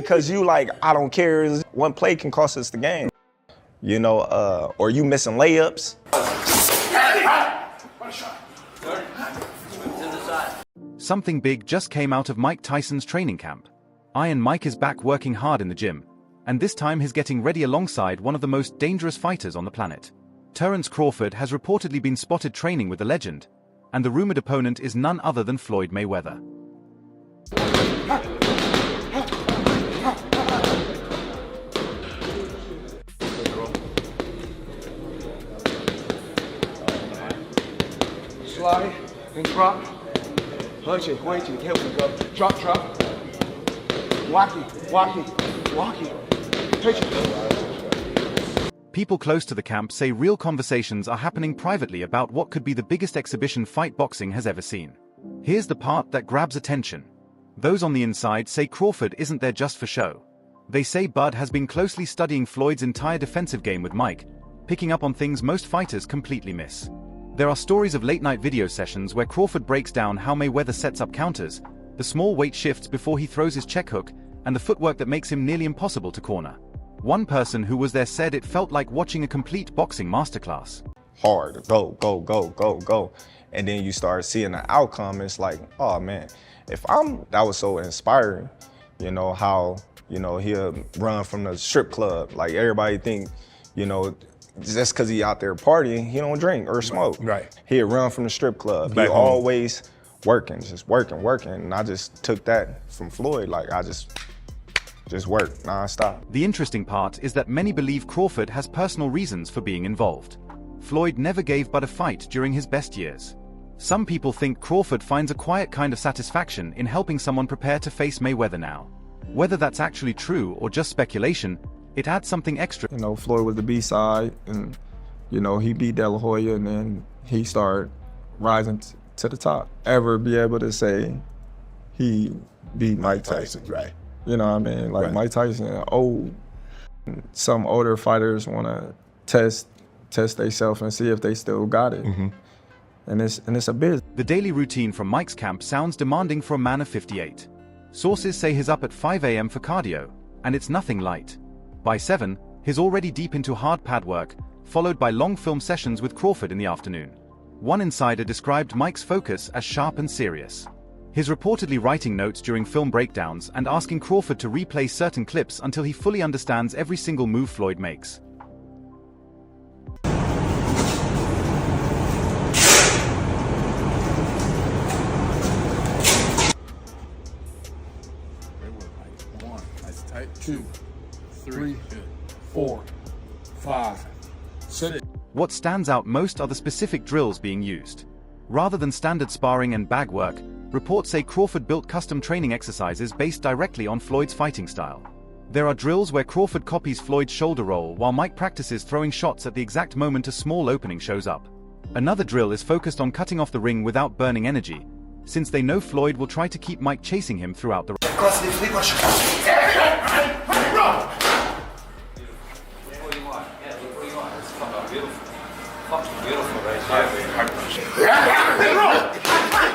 because you like, I don't care. One play can cost us the game. You know, or you missing layups. Something big just came out of Mike Tyson's training camp. Iron Mike is back working hard in the gym, and this time he's getting ready alongside one of the most dangerous fighters on the planet. Terence Crawford has reportedly been spotted training with the legend, and the rumored opponent is none other than Floyd Mayweather. Slide and drop. Punch it, wait till you go. Drop, drop. Walk it. Touch it. People close to the camp say real conversations are happening privately about what could be the biggest exhibition fight boxing has ever seen. Here's the part that grabs attention. Those on the inside say Crawford isn't there just for show. They say Bud has been closely studying Floyd's entire defensive game with Mike, picking up on things most fighters completely miss. There are stories of late-night video sessions where Crawford breaks down how Mayweather sets up counters, the small weight shifts before he throws his check hook, and the footwork that makes him nearly impossible to corner. One person who was there said it felt like watching a complete boxing masterclass. Hard, go. And then you start seeing the outcome, it's like, oh man, that was so inspiring, you know, how, you know, he'll run from the strip club. Like everybody think, you know, just because he out there partying, he don't drink or smoke. Right. He'll run from the strip club. Back he home. always working, just working. And I just took that from Floyd. Like I just work nonstop. The interesting part is that many believe Crawford has personal reasons for being involved. Floyd never gave Bud a fight during his best years. Some people think Crawford finds a quiet kind of satisfaction in helping someone prepare to face Mayweather now. Whether that's actually true or just speculation, it adds something extra. You know, Floyd was the B-side, and, you know, he beat De La Hoya, and then he started rising to the top. Ever be able to say he beat Mike Tyson. Right. You know what I mean? Like, right. Mike Tyson, old. Some older fighters want to test themselves and see if they still got it. Mm-hmm. And it's a business. The daily routine from Mike's camp sounds demanding for a man of 58. Sources say he's up at 5 a.m. for cardio, and it's nothing light. By 7, he's already deep into hard pad work, followed by long film sessions with Crawford in the afternoon. One insider described Mike's focus as sharp and serious. He's reportedly writing notes during film breakdowns and asking Crawford to replay certain clips until he fully understands every single move Floyd makes. Tight. 2, 3, 4, 5, 6. What stands out most are the specific drills being used. Rather than standard sparring and bag work, reports say Crawford built custom training exercises based directly on Floyd's fighting style. There are drills where Crawford copies Floyd's shoulder roll while Mike practices throwing shots at the exact moment a small opening shows up. Another drill is focused on cutting off the ring without burning energy, since they know Floyd will try to keep Mike chasing him throughout the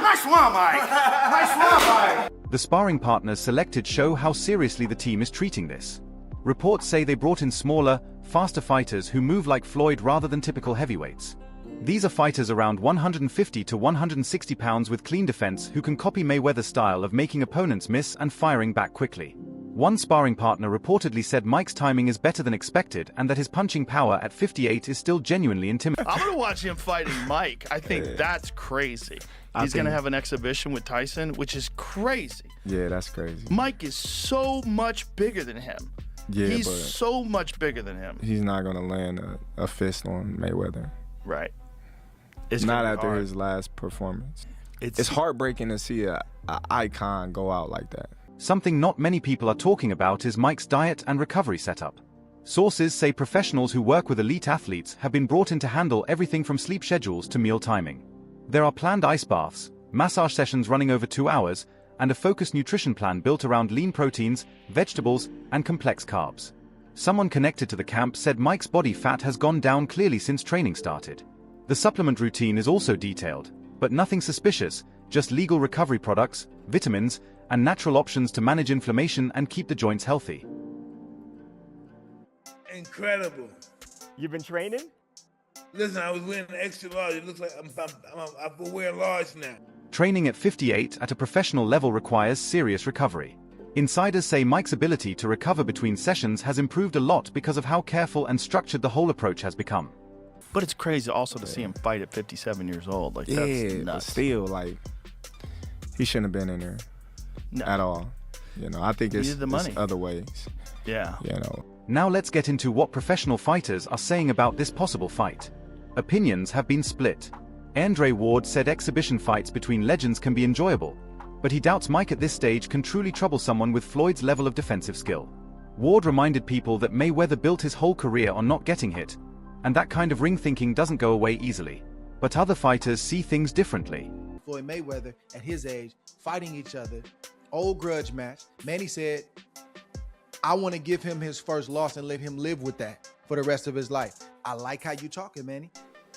Nice one, Mike. Nice one, Mike. The sparring partners selected show how seriously the team is treating this. Reports say they brought in smaller, faster fighters who move like Floyd rather than typical heavyweights. These are fighters around 150 to 160 pounds with clean defense who can copy Mayweather's style of making opponents miss and firing back quickly. One sparring partner reportedly said Mike's timing is better than expected and that his punching power at 58 is still genuinely intimidating. I'm going to watch him fighting Mike. I think that's crazy. He's going to have an exhibition with Tyson, which is crazy. Yeah, that's crazy. Mike is so much bigger than him. Yeah, He's but so much bigger than him. he's not going to land a fist on Mayweather. Right. It's Not gonna be after hard. his last performance. It's It's heartbreaking to see an icon go out like that. Something not many people are talking about is Mike's diet and recovery setup. Sources say professionals who work with elite athletes have been brought in to handle everything from sleep schedules to meal timing. There are planned ice baths, massage sessions running over 2 hours, and a focused nutrition plan built around lean proteins, vegetables, and complex carbs. Someone connected to the camp said Mike's body fat has gone down clearly since training started. The supplement routine is also detailed, but nothing suspicious, just legal recovery products, vitamins, and natural options to manage inflammation and keep the joints healthy. Incredible. You've been training? Listen, I was wearing an extra large. It looks like I will wear large now. Training at 58 at a professional level requires serious recovery. Insiders say Mike's ability to recover between sessions has improved a lot because of how careful and structured the whole approach has become. But it's crazy also to see him fight at 57 years old. Like, that's Yeah, but nuts. still, like, he shouldn't have been in there at all. You know, I think it's Needed the money. other ways. Yeah. You know. Now let's get into what professional fighters are saying about this possible fight. Opinions have been split. Andre Ward said exhibition fights between legends can be enjoyable, but he doubts Mike at this stage can truly trouble someone with Floyd's level of defensive skill. Ward reminded people that Mayweather built his whole career on not getting hit, and that kind of ring thinking doesn't go away easily. But other fighters see things differently. Floyd Mayweather, at his age, fighting each other, old grudge match. Manny said, I want to give him his first loss and let him live with that for the rest of his life. I like how you talking, Manny.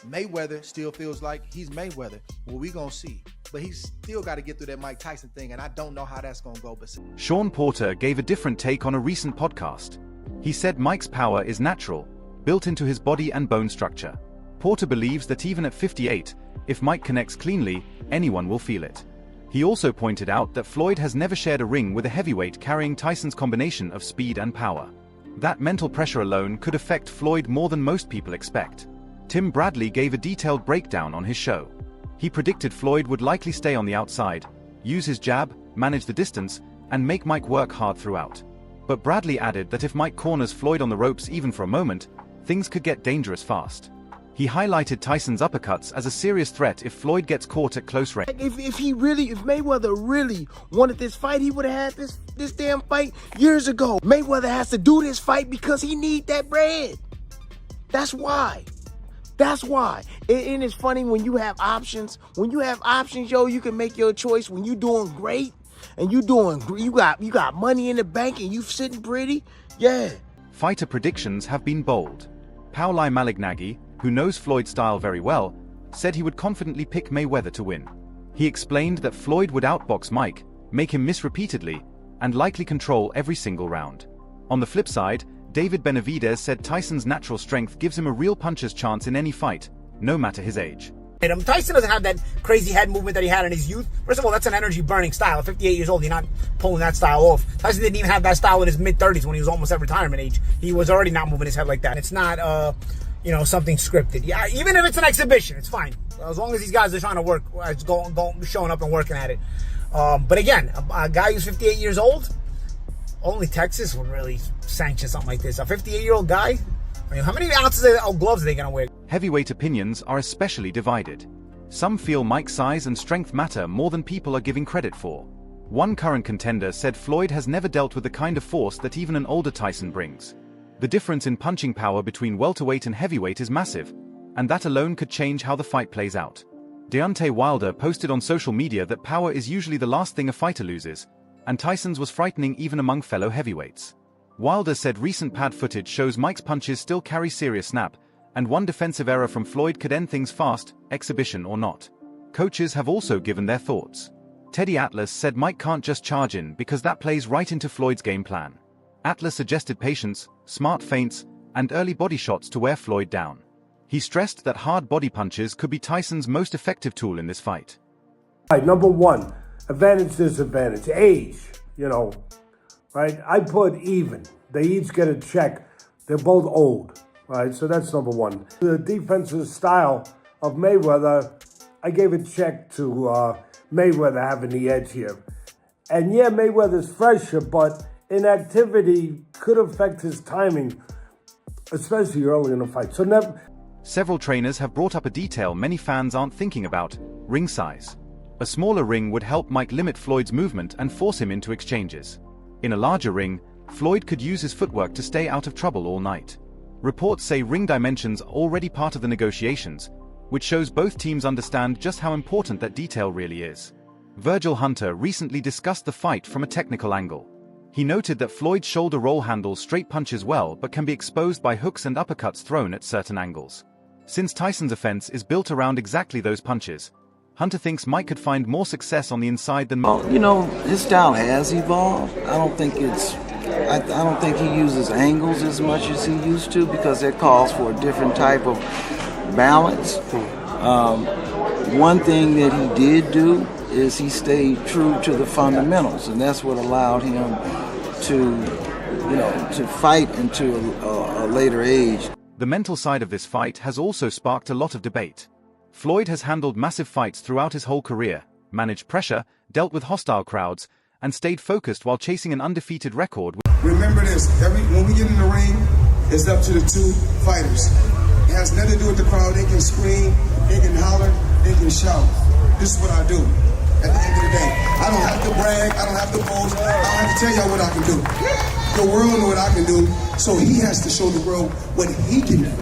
Mayweather still feels like he's Mayweather. Well, we gonna see. But he's still got to get through that Mike Tyson thing, and I don't know how that's gonna go. But Sean Porter gave a different take on a recent podcast. He said Mike's power is natural, built into his body and bone structure. Porter believes that even at 58, if Mike connects cleanly, anyone will feel it. He also pointed out that Floyd has never shared a ring with a heavyweight carrying Tyson's combination of speed and power. That mental pressure alone could affect Floyd more than most people expect. Tim Bradley gave a detailed breakdown on his show. He predicted Floyd would likely stay on the outside, use his jab, manage the distance, and make Mike work hard throughout. But Bradley added that if Mike corners Floyd on the ropes even for a moment, things could get dangerous fast. He highlighted Tyson's uppercuts as a serious threat if Floyd gets caught at close range. If Mayweather really wanted this fight, he would have had this damn fight years ago. Mayweather has to do this fight because he need that bread. That's why. That's why. And it's funny when you have options. When you have options, yo, you can make your choice. When you doing great and you got money in the bank and you sitting pretty, yeah. Fighter predictions have been bold. Pauli Malignaggi, who knows Floyd's style very well, said he would confidently pick Mayweather to win. He explained that Floyd would outbox Mike, make him miss repeatedly, and likely control every single round. On the flip side, David Benavidez said Tyson's natural strength gives him a real puncher's chance in any fight, no matter his age. Tyson doesn't have that crazy head movement that he had in his youth. First of all, that's an energy-burning style. At 58 years old, you're not pulling that style off. Tyson didn't even have that style in his mid-30s when he was almost at retirement age. He was already not moving his head like that. It's not, something scripted. Yeah, even if it's an exhibition, it's fine. As long as these guys are trying to work, showing up and working at it. But again, a guy who's 58 years old, only Texas would really sanction something like this. A 58-year-old guy? I mean, how many ounces of gloves are they going to wear? Heavyweight opinions are especially divided. Some feel Mike's size and strength matter more than people are giving credit for. One current contender said Floyd has never dealt with the kind of force that even an older Tyson brings. The difference in punching power between welterweight and heavyweight is massive, and that alone could change how the fight plays out. Deontay Wilder posted on social media that power is usually the last thing a fighter loses, and Tyson's was frightening even among fellow heavyweights. Wilder said recent pad footage shows Mike's punches still carry serious snap, and one defensive error from Floyd could end things fast, exhibition or not. Coaches have also given their thoughts. Teddy Atlas said Mike can't just charge in because that plays right into Floyd's game plan. Atlas suggested patience, smart feints, and early body shots to wear Floyd down. He stressed that hard body punches could be Tyson's most effective tool in this fight. All right, number one, advantage, disadvantage, age, right? I put even. They each get a check. They're both old, right? So that's number one. The defensive style of Mayweather, I gave a check to Mayweather having the edge here. And yeah, Mayweather's fresher, but inactivity could affect his timing, especially early in the fight. Several trainers have brought up a detail many fans aren't thinking about: ring size. A smaller ring would help Mike limit Floyd's movement and force him into exchanges. In a larger ring, Floyd could use his footwork to stay out of trouble all night. Reports say ring dimensions are already part of the negotiations, which shows both teams understand just how important that detail really is. Virgil Hunter recently discussed the fight from a technical angle. He noted that Floyd's shoulder roll handles straight punches well but can be exposed by hooks and uppercuts thrown at certain angles. Since Tyson's offense is built around exactly those punches, Hunter thinks Mike could find more success on the inside than You know, his style has evolved. I don't think he uses angles as much as he used to, because that calls for a different type of balance. One thing that he did do is he stayed true to the fundamentals, and that's what allowed him to fight into a later age. The mental side of this fight has also sparked a lot of debate. Floyd has handled massive fights throughout his whole career, managed pressure, dealt with hostile crowds, and stayed focused while chasing an undefeated record. Remember this, when we get in the ring, it's up to the two fighters. It has nothing to do with the crowd. They can scream, they can holler, they can shout. This is what I do. At the end of the day, I don't have to brag, I don't have to boast, I don't have to tell y'all what I can do. The world know what I can do, so he has to show the world what he can do.